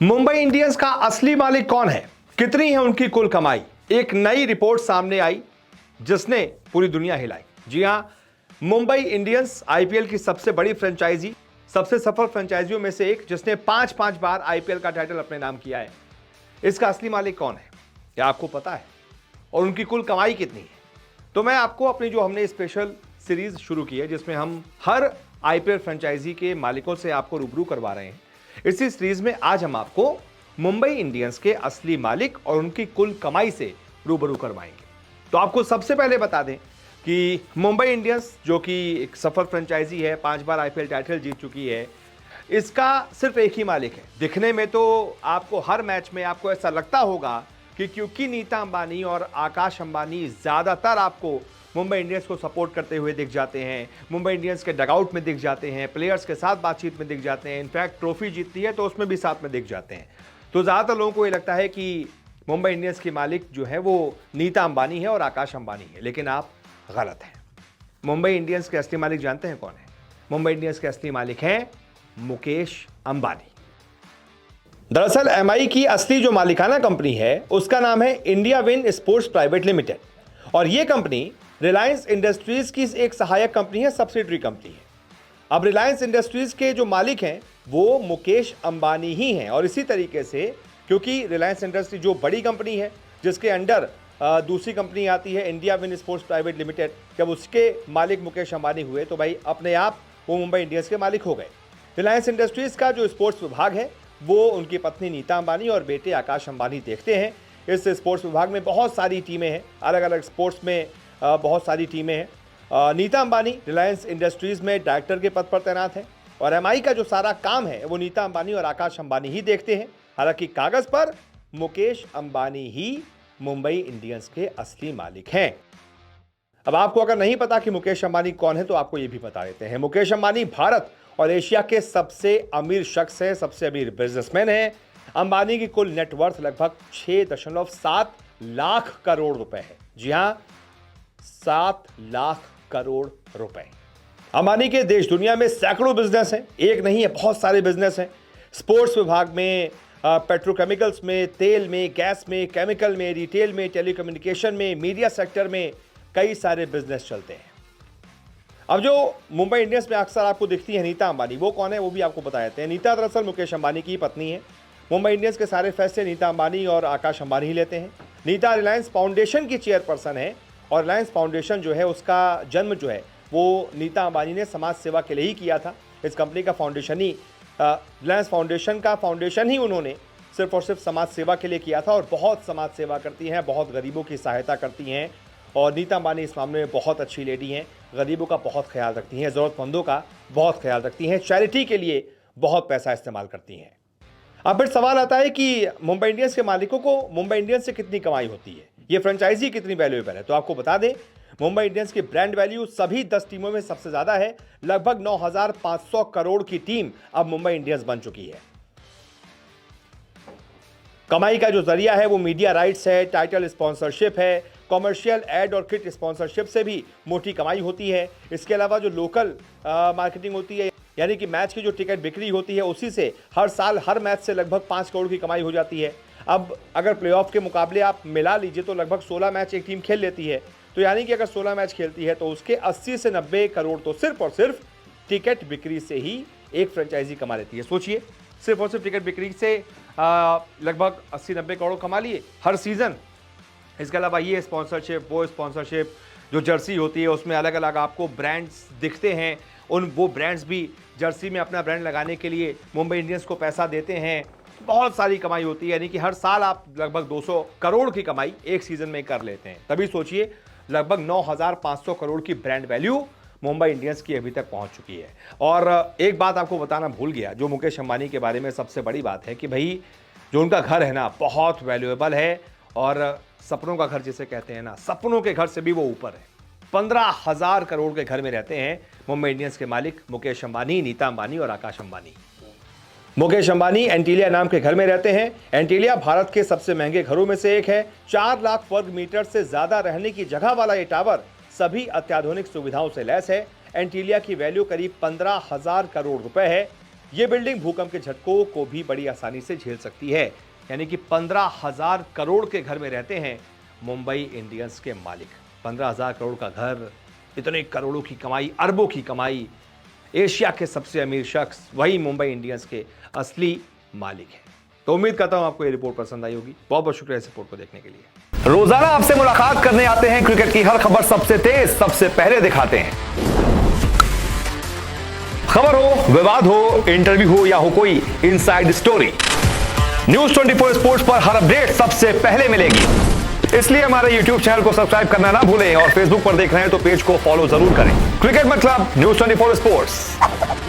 Mumbai Indians का असली मालिक कौन है, कितनी है उनकी कुल कमाई। एक नई रिपोर्ट सामने आई जिसने पूरी दुनिया हिलाई। जी हां, मुंबई इंडियंस आईपीएल की सबसे बड़ी फ्रेंचाइजी, सबसे सफल फ्रेंचाइजियों में से एक, जिसने पांच बार आईपीएल का टाइटल अपने नाम किया है। इसका असली मालिक कौन है, क्या आपको पता है? और उनकी कुल कमाई कितनी है? तो मैं आपको अपनी जो हमने स्पेशल सीरीज शुरू की है, जिसमें हम हर आईपीएल फ्रेंचाइजी के मालिकों से आपको रूबरू करवा रहे हैं, इसी सीरीज में आज हम आपको मुंबई इंडियंस के असली मालिक और उनकी कुल कमाई से रूबरू करवाएंगे। तो आपको सबसे पहले बता दें कि मुंबई इंडियंस, जो कि एक सफल फ्रेंचाइजी है, 5 बार आईपीएल टाइटल जीत चुकी है, इसका सिर्फ एक ही मालिक है। दिखने में तो आपको हर मैच में आपको ऐसा लगता होगा कि क्योंकि नीता अंबानी और आकाश अंबानी ज्यादातर आपको मुंबई इंडियंस को सपोर्ट करते हुए दिख जाते हैं, मुंबई इंडियंस के डगआउट में दिख जाते हैं, प्लेयर्स के साथ बातचीत में दिख जाते हैं, इनफैक्ट ट्रॉफी जीतती है तो उसमें भी साथ में दिख जाते हैं। तो ज़्यादातर लोगों को ये लगता है कि मुंबई इंडियंस की मालिक जो है वो नीता अंबानी है और आकाश अंबानी है, लेकिन आप गलत हैं। मुंबई इंडियंस के असली मालिक जानते हैं कौन है? मुंबई इंडियंस के असली मालिक हैं मुकेश अंबानी। दरअसल एमआई की असली जो मालिकाना कंपनी है उसका नाम है India win sports private limited, और यह कंपनी रिलायंस इंडस्ट्रीज की एक सहायक कंपनी है, सब्सिडरी कंपनी है। अब रिलायंस इंडस्ट्रीज के जो मालिक हैं वो मुकेश अंबानी ही हैं, और इसी तरीके से क्योंकि रिलायंस इंडस्ट्री जो बड़ी कंपनी है जिसके अंडर दूसरी कंपनी आती है India win sports private limited, जब उसके मालिक मुकेश अंबानी हुए तो भाई अपने आप वो मुंबई इंडियंस के मालिक हो गए। रिलायंस इंडस्ट्रीज का जो स्पोर्ट्स विभाग है वो उनकी पत्नी नीता अंबानी और बेटे आकाश अंबानी देखते हैं। इस स्पोर्ट्स विभाग में बहुत सारी टीमें हैं, अलग अलग स्पोर्ट्स में बहुत सारी टीमें हैं। नीता अंबानी रिलायंस इंडस्ट्रीज में डायरेक्टर के पद पर तैनात है, और एमआई का जो सारा काम है वो नीता अंबानी और आकाश अंबानी ही देखते हैं। हालांकि कागज पर मुकेश अंबानी ही मुंबई इंडियंस के असली मालिक हैं। अब आपको अगर नहीं पता कि मुकेश अंबानी कौन है तो आपको यह भी बता देते हैं। मुकेश अंबानी भारत और एशिया के सबसे अमीर शख्स है, सबसे अमीर बिजनेसमैन है। अंबानी की कुल नेटवर्थ लगभग 6.7 लाख करोड़ रुपए है। जी हां, 7 लाख करोड़ रुपए। अंबानी के देश दुनिया में सैकड़ों बिजनेस हैं, एक नहीं है, बहुत सारे बिजनेस हैं। स्पोर्ट्स विभाग में, पेट्रोकेमिकल्स में, तेल में, गैस में, केमिकल में, रिटेल में, टेलीकम्युनिकेशन में, मीडिया सेक्टर में कई सारे बिजनेस चलते हैं। अब जो मुंबई इंडियंस में अक्सर आपको दिखती है नीता अंबानी, वो कौन है वो भी आपको बता देते हैं। नीता दरअसल मुकेश अंबानी की पत्नी है। मुंबई इंडियंस के सारे फैसले नीता अंबानी और आकाश अंबानी ही लेते हैं। नीता रिलायंस फाउंडेशन की चेयरपर्सन है, और रिलायंस फाउंडेशन जो है उसका जन्म जो है वो नीता अंबानी ने समाज सेवा के लिए ही किया था। इस कंपनी का फाउंडेशन ही, रिलायंस फाउंडेशन का फाउंडेशन ही उन्होंने सिर्फ और सिर्फ समाज सेवा के लिए किया था, और बहुत समाज सेवा करती हैं, बहुत गरीबों की सहायता करती हैं। और नीता अंबानी इस मामले में बहुत अच्छी लेडी हैं, गरीबों का बहुत ख्याल रखती हैं, ज़रूरतमंदों का बहुत ख्याल रखती हैं, चैरिटी के लिए बहुत पैसा इस्तेमाल करती हैं। अब फिर सवाल आता है कि मुंबई इंडियंस के मालिकों को मुंबई इंडियंस से कितनी कमाई होती है, ये फ्रेंचाइजी कितनी वैल्यूएबल है। तो आपको बता दें, मुंबई इंडियंस की ब्रांड वैल्यू सभी 10 टीमों में सबसे ज्यादा है। लगभग 9,500 करोड़ की टीम अब मुंबई इंडियंस बन चुकी है। कमाई का जो जरिया है वो मीडिया राइट्स है, टाइटल स्पॉन्सरशिप है, कॉमर्शियल एड और किट स्पॉन्सरशिप से भी मोटी कमाई होती है। इसके अलावा जो लोकल मार्केटिंग होती है, यानी कि मैच की जो टिकट बिक्री होती है, उसी से हर साल हर मैच से लगभग 5 करोड़ की कमाई हो जाती है। अब अगर प्लेऑफ के मुकाबले आप मिला लीजिए तो लगभग 16 मैच एक टीम खेल लेती है। तो यानी कि अगर 16 मैच खेलती है तो उसके 80 से 90 करोड़ तो सिर्फ और सिर्फ टिकट बिक्री से ही एक फ्रेंचाइजी कमा लेती है। सोचिए, सिर्फ और सिर्फ टिकट बिक्री से लगभग 80-90 करोड़ कमा लिए हर सीजन। इसके अलावा ये स्पॉन्सरशिप, वो स्पॉन्सरशिप, जो जर्सी होती है उसमें अलग अलग आपको ब्रांड्स दिखते हैं, वो ब्रांड्स भी जर्सी में अपना ब्रांड लगाने के लिए मुंबई इंडियंस को पैसा देते हैं। बहुत सारी कमाई होती है, यानी कि हर साल आप लगभग 200 करोड़ की कमाई एक सीजन में कर लेते हैं। तभी सोचिए, लगभग 9,500 करोड़ की ब्रांड वैल्यू मुंबई इंडियंस की अभी तक पहुंच चुकी है। और एक बात आपको बताना भूल गया, जो मुकेश अंबानी के बारे में सबसे बड़ी बात है कि भाई जो उनका घर है ना, बहुत वैल्यूएबल है, और सपनों का घर जिसे कहते हैं ना, सपनों के घर से भी वो ऊपर है। 15,000 करोड़ के घर में रहते हैं मुंबई इंडियंस के मालिक मुकेश अंबानी, नीता अंबानी और आकाश अंबानी। मुकेश अंबानी एंटीलिया नाम के घर में रहते हैं। एंटीलिया भारत के सबसे महंगे घरों में से एक है। 4 लाख वर्ग मीटर से ज्यादा रहने की जगह वाला ये टावर सभी अत्याधुनिक सुविधाओं से लैस है। एंटीलिया की वैल्यू करीब 15,000 करोड़ रुपए है। ये बिल्डिंग भूकंप के झटकों को भी बड़ी आसानी से झेल सकती है। यानी कि 15,000 करोड़ के घर में रहते हैं मुंबई इंडियंस के मालिक। 15,000 करोड़ का घर, इतने करोड़ों की कमाई, अरबों की कमाई, एशिया के सबसे अमीर शख्स वही मुंबई इंडियंस के असली मालिक हैं। तो उम्मीद करता हूं आपको ये रिपोर्ट पसंद आई होगी। बहुत बहुत शुक्रिया इस रिपोर्ट को देखने के लिए। रोजाना आपसे मुलाकात करने आते हैं, क्रिकेट की हर खबर सबसे तेज, सबसे पहले दिखाते हैं। खबर हो, विवाद हो, इंटरव्यू हो या हो कोई इनसाइड स्टोरी, न्यूज 24 स्पोर्ट्स पर हर अपडेट सबसे पहले मिलेगी। इसलिए हमारे YouTube चैनल को सब्सक्राइब करना ना भूलें और Facebook पर देख रहे हैं तो पेज को फॉलो जरूर करें। क्रिकेट मतलब न्यूज 24 स्पोर्ट्स।